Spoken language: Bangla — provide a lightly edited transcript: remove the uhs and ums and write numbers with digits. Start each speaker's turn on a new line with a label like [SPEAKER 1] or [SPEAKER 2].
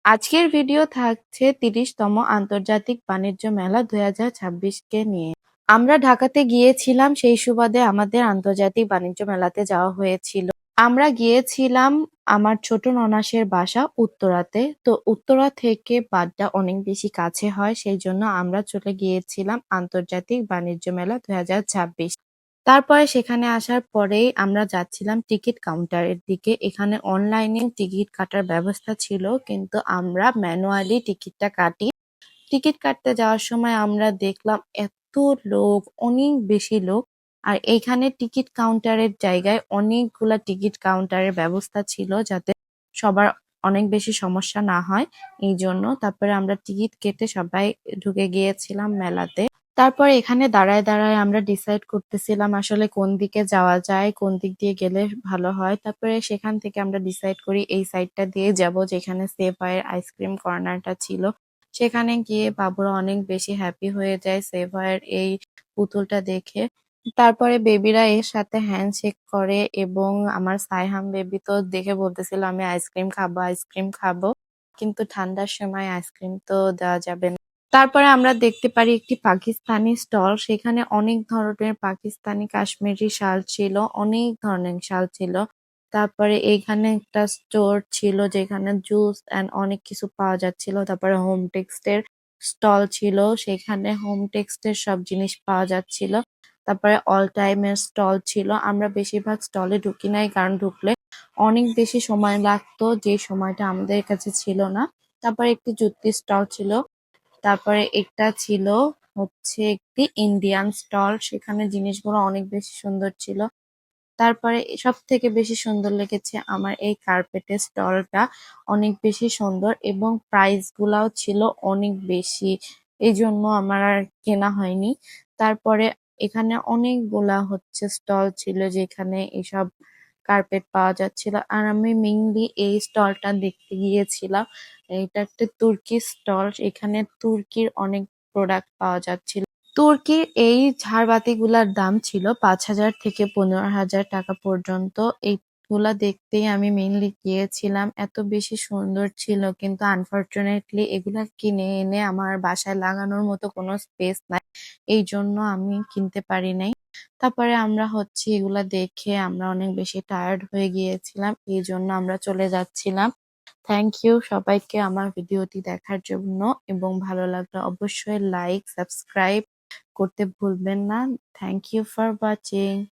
[SPEAKER 1] আজকের ভিডিও থাকছে ৩০তম আন্তর্জাতিক বাণিজ্য মেলা ২০২৬ কে নিয়ে। আমরা ঢাকাতে গিয়েছিলাম, সেই সুবাদে আমাদের আন্তর্জাতিক বাণিজ্য মেলাতে যাওয়া হয়েছিল। আমরা গিয়েছিলাম আমার ছোট ননাসের বাসা উত্তরাতে। তো উত্তরা থেকে বাড্ডা অনেক বেশি কাছে হয়, সেই জন্য আমরা চলে গিয়েছিলাম আন্তর্জাতিক বাণিজ্য মেলা ২০২৬। তারপরে সেখানে আসার পরেই আমরা যাচ্ছিলাম টিকিট কাউন্টারের দিকে। এখানে অনলাইনে টিকিট কাটার ব্যবস্থা ছিল, কিন্তু আমরা ম্যানুয়ালি টিকিটটা কাটি। টিকিট কাটতে যাওয়ার সময় আমরা দেখলাম এত লোক, অনেক বেশি লোক। আর এইখানে টিকিট কাউন্টারের জায়গায় অনেকগুলা টিকিট কাউন্টারের ব্যবস্থা ছিল, যাতে সবার অনেক বেশি সমস্যা না হয় এই জন্য। তারপরে আমরা টিকিট কেটে সবাই ঢুকে গিয়েছিলাম মেলাতে। তারপরে এখানে দাঁড়ায় দাঁড়ায় আমরা ডিসাইড করতেছিলাম আসলে কোন দিকে যাওয়া যায়, কোন দিক দিয়ে গেলে ভালো হয়। তারপরে সেখান থেকে আমরা ডিসাইড করি এই সাইডটা দিয়ে যাব, যেখানে সেফায়ের আইসক্রিম কর্নারটা ছিল। সেখানে গিয়ে বাবুরা অনেক বেশি হ্যাপি হয়ে যায় সেভয়ের এই পুতুলটা দেখে। তারপরে বেবিরা এর সাথে হ্যান্ডশেক করে, এবং আমার সাইহাম বেবি তো দেখে বলতেছিল আমি আইসক্রিম খাবো, আইসক্রিম খাবো। কিন্তু ঠান্ডার সময় আইসক্রিম তো দেওয়া যাবে না। তারপরে আমরা দেখতে পারি একটি পাকিস্তানি স্টল, সেখানে অনেক ধরনের পাকিস্তানি কাশ্মীরি শাল ছিল, অনেক ধরনের শাল ছিল। তারপরে এইখানে একটা স্টোর ছিল যেখানে জুস এন্ড অনেক কিছু পাওয়া যাচ্ছিল। তারপরে হোম টেক্সটের স্টল ছিল, সেখানে হোম টেক্সটের সব জিনিস পাওয়া যাচ্ছিল। তারপরে অল টাইমের স্টল ছিল। আমরা বেশিরভাগ স্টলে ঢুকি নাই, কারণ ঢুকলে অনেক বেশি সময় লাগতো, যে সময়টা আমাদের কাছে ছিল না। তারপরে একটি জুতির স্টল ছিল। তারপরে একটা ছিল হচ্ছে একটি ইন্ডিয়ান স্টল, সেখানে জিনিসগুলো অনেক বেশি সুন্দর ছিল। তারপরে সব থেকে বেশি সুন্দর লেগেছে আমার এই কার্পেটের স্টলটা, অনেক বেশি সুন্দর এবং প্রাইস গুলাও ছিল অনেক বেশি, এই জন্য আমার আর কেনা হয়নি। তারপরে এখানে অনেকগুলা হচ্ছে স্টল ছিল যেখানে এসব কার্পেট পাওয়া যাচ্ছিল, আর আমি মেইনলি এই স্টলটা দেখতে গিয়েছিলাম। এটা একটা তুর্কি স্টল, এখানে তুর্কির অনেক প্রোডাক্ট পাওয়া যাচ্ছিল। তুর্কির এই ঝাড়বাতিগুলার দাম ছিল ৫,০০০ থেকে ১৫,০০০ টাকা পর্যন্ত। এইগুলা দেখতেই আমি মেইনলি গিয়েছিলাম, এত বেশি সুন্দর ছিল, কিন্তু আনফরচুনেটলি এগুলা কিনে এনে আমার বাসায় লাগানোর মতো কোনো স্পেস নাই, এই জন্য আমি কিনতে পারি নাই। তারপরে আমরা হচ্ছে এগুলা দেখে আমরা অনেক বেশি টায়ার্ড হয়ে গিয়েছিলাম, এই জন্য আমরা চলে যাচ্ছিলাম। থ্যাংক ইউ সবাইকে আমার ভিডিওটি দেখার জন্য, এবং ভালো লাগলে অবশ্যই লাইক সাবস্ক্রাইব করতে ভুলবেন না। Thank you for watching.